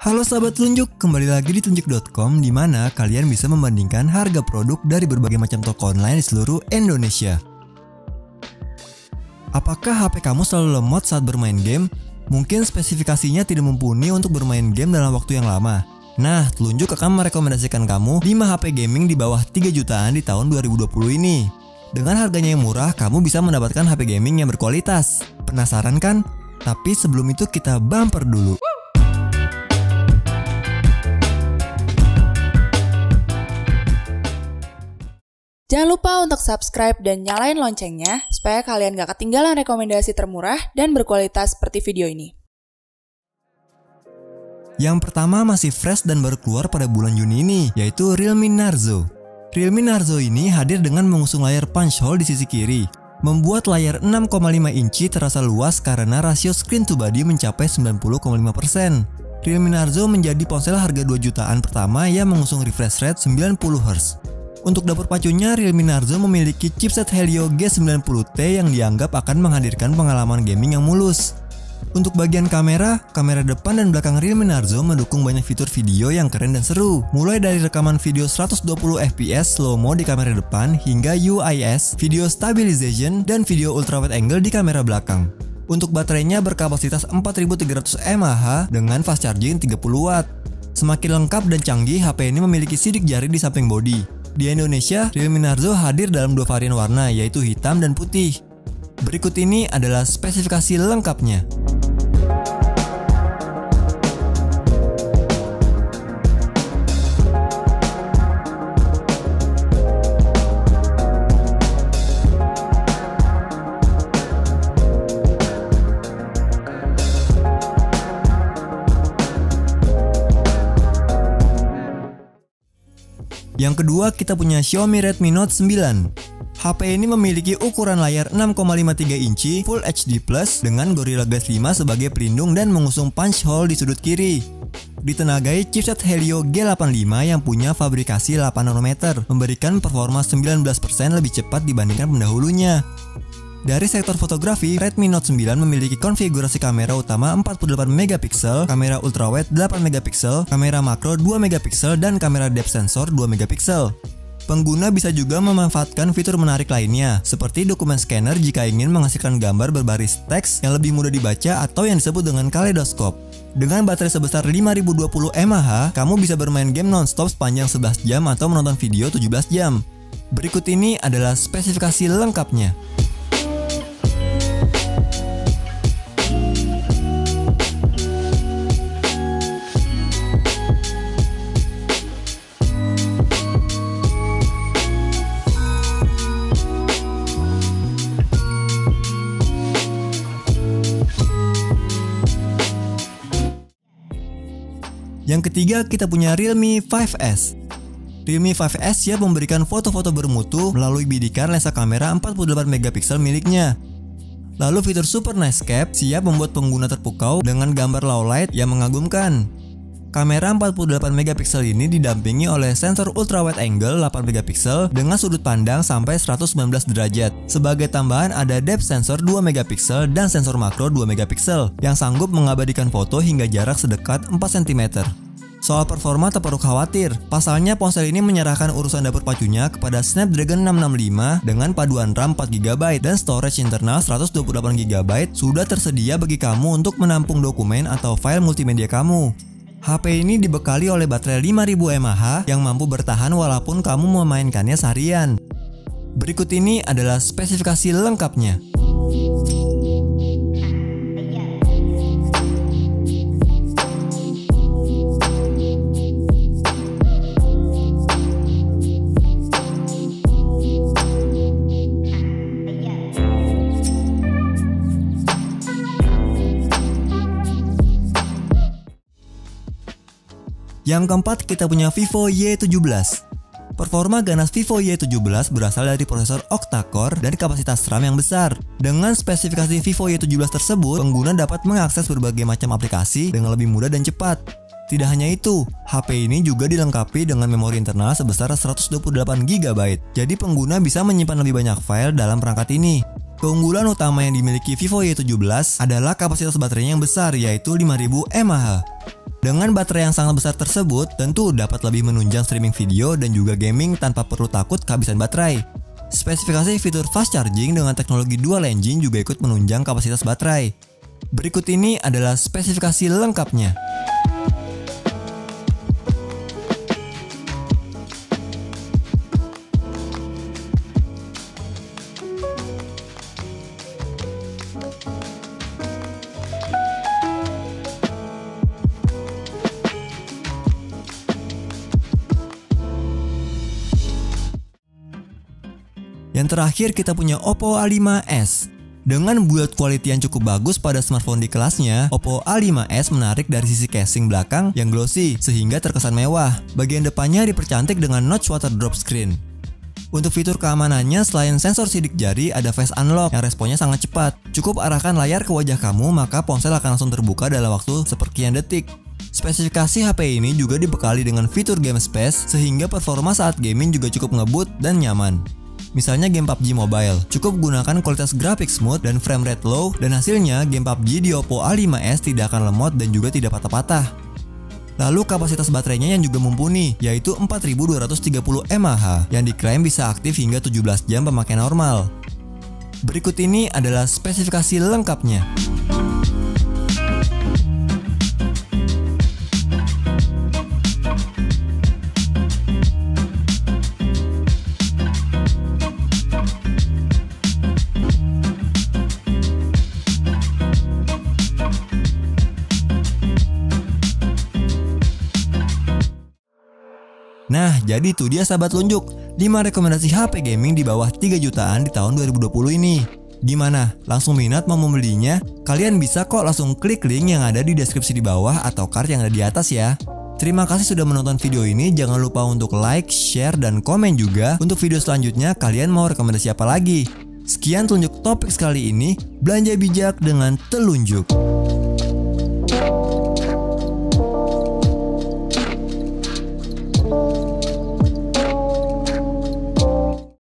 Halo sahabat Telunjuk, kembali lagi di telunjuk.com di mana kalian bisa membandingkan harga produk dari berbagai macam toko online di seluruh Indonesia. Apakah HP kamu selalu lemot saat bermain game? Mungkin spesifikasinya tidak mumpuni untuk bermain game dalam waktu yang lama. Nah, Telunjuk akan merekomendasikan kamu 5 HP gaming di bawah 3 jutaan di tahun 2020 ini. Dengan harganya yang murah, kamu bisa mendapatkan HP gaming yang berkualitas. Penasaran kan? Tapi sebelum itu kita bumper dulu. Jangan lupa untuk subscribe dan nyalain loncengnya supaya kalian gak ketinggalan rekomendasi termurah dan berkualitas seperti video ini. Yang pertama masih fresh dan baru keluar pada bulan Juni ini, yaitu Realme Narzo. Realme Narzo ini hadir dengan mengusung layar punch hole di sisi kiri, membuat layar 6,5 inci terasa luas karena rasio screen to body mencapai 90,5%. Realme Narzo menjadi ponsel harga 2 jutaan pertama yang mengusung refresh rate 90Hz. Untuk dapur pacunya, Realme Narzo memiliki chipset Helio G90T yang dianggap akan menghadirkan pengalaman gaming yang mulus. Untuk bagian kamera depan dan belakang Realme Narzo mendukung banyak fitur video yang keren dan seru. Mulai dari rekaman video 120fps slow-mo di kamera depan hingga UIS, video stabilization, dan video ultra wide angle di kamera belakang. Untuk baterainya berkapasitas 4300 mAh dengan fast charging 30W. Semakin lengkap dan canggih, HP ini memiliki sidik jari di samping bodi. Di Indonesia, Realme Narzo hadir dalam 2 varian warna, yaitu hitam dan putih. Berikut ini adalah spesifikasi lengkapnya. Yang kedua, kita punya Xiaomi Redmi Note 9. HP ini memiliki ukuran layar 6,53 inci Full HD Plus dengan Gorilla Glass 5 sebagai pelindung dan mengusung punch hole di sudut kiri. Ditenagai chipset Helio G85 yang punya fabrikasi 8 nanometer, memberikan performa 19% lebih cepat dibandingkan pendahulunya. Dari sektor fotografi, Redmi Note 9 memiliki konfigurasi kamera utama 48MP, kamera ultrawide 8MP, kamera makro 2MP, dan kamera depth sensor 2MP. Pengguna bisa juga memanfaatkan fitur menarik lainnya, seperti dokumen scanner jika ingin menghasilkan gambar berbaris teks yang lebih mudah dibaca atau yang disebut dengan kaleidoskop. Dengan baterai sebesar 5020 mAh, kamu bisa bermain game non-stop sepanjang 11 jam atau menonton video 17 jam. Berikut ini adalah spesifikasi lengkapnya. Yang ketiga, kita punya Realme 5S. Realme 5S siap memberikan foto-foto bermutu melalui bidikan lensa kamera 48MP miliknya. Lalu fitur Super Night Scape siap membuat pengguna terpukau dengan gambar low light yang mengagumkan. Kamera 48MP ini didampingi oleh sensor ultra wide angle 8MP dengan sudut pandang sampai 119 derajat. Sebagai tambahan ada depth sensor 2MP dan sensor makro 2MP yang sanggup mengabadikan foto hingga jarak sedekat 4cm. Soal performa tak perlu khawatir, pasalnya ponsel ini menyerahkan urusan dapur pacunya kepada Snapdragon 665 dengan paduan RAM 4GB dan storage internal 128GB sudah tersedia bagi kamu untuk menampung dokumen atau file multimedia kamu. HP ini dibekali oleh baterai 5000 mAh yang mampu bertahan walaupun kamu memainkannya seharian. Berikut ini adalah spesifikasi lengkapnya. Yang keempat, kita punya Vivo Y17. Performa ganas Vivo Y17 berasal dari prosesor octa-core dan kapasitas RAM yang besar. Dengan spesifikasi Vivo Y17 tersebut, pengguna dapat mengakses berbagai macam aplikasi dengan lebih mudah dan cepat. Tidak hanya itu, HP ini juga dilengkapi dengan memori internal sebesar 128GB. Jadi pengguna bisa menyimpan lebih banyak file dalam perangkat ini. Keunggulan utama yang dimiliki Vivo Y17 adalah kapasitas baterainya yang besar, yaitu 5000 mAh. Dengan baterai yang sangat besar tersebut, tentu dapat lebih menunjang streaming video dan juga gaming tanpa perlu takut kehabisan baterai. Spesifikasi fitur fast charging dengan teknologi dual engine juga ikut menunjang kapasitas baterai. Berikut ini adalah spesifikasi lengkapnya. Yang terakhir kita punya Oppo A5s. Dengan build quality yang cukup bagus pada smartphone di kelasnya, Oppo A5s menarik dari sisi casing belakang yang glossy sehingga terkesan mewah. Bagian depannya dipercantik dengan notch water drop screen. Untuk fitur keamanannya, selain sensor sidik jari, ada face unlock yang responnya sangat cepat. Cukup arahkan layar ke wajah kamu, maka ponsel akan langsung terbuka dalam waktu sepersekian detik. Spesifikasi HP ini juga dibekali dengan fitur game space sehingga performa saat gaming juga cukup ngebut dan nyaman. Misalnya game PUBG Mobile, cukup gunakan kualitas grafik smooth dan frame rate low, dan hasilnya game PUBG di Oppo A5s tidak akan lemot dan juga tidak patah-patah. Lalu kapasitas baterainya yang juga mumpuni, yaitu 4230 mAh yang diklaim bisa aktif hingga 17 jam pemakaian normal. Berikut ini adalah spesifikasi lengkapnya. Nah, jadi itu dia sahabat Lunjuk, 5 rekomendasi HP gaming di bawah 3 jutaan di tahun 2020 ini. Gimana? Langsung minat mau membelinya? Kalian bisa kok langsung klik link yang ada di deskripsi di bawah atau card yang ada di atas ya. Terima kasih sudah menonton video ini, jangan lupa untuk like, share, dan komen juga. Untuk video selanjutnya kalian mau rekomendasi apa lagi? Sekian Telunjuk topik sekali ini, belanja bijak dengan Telunjuk.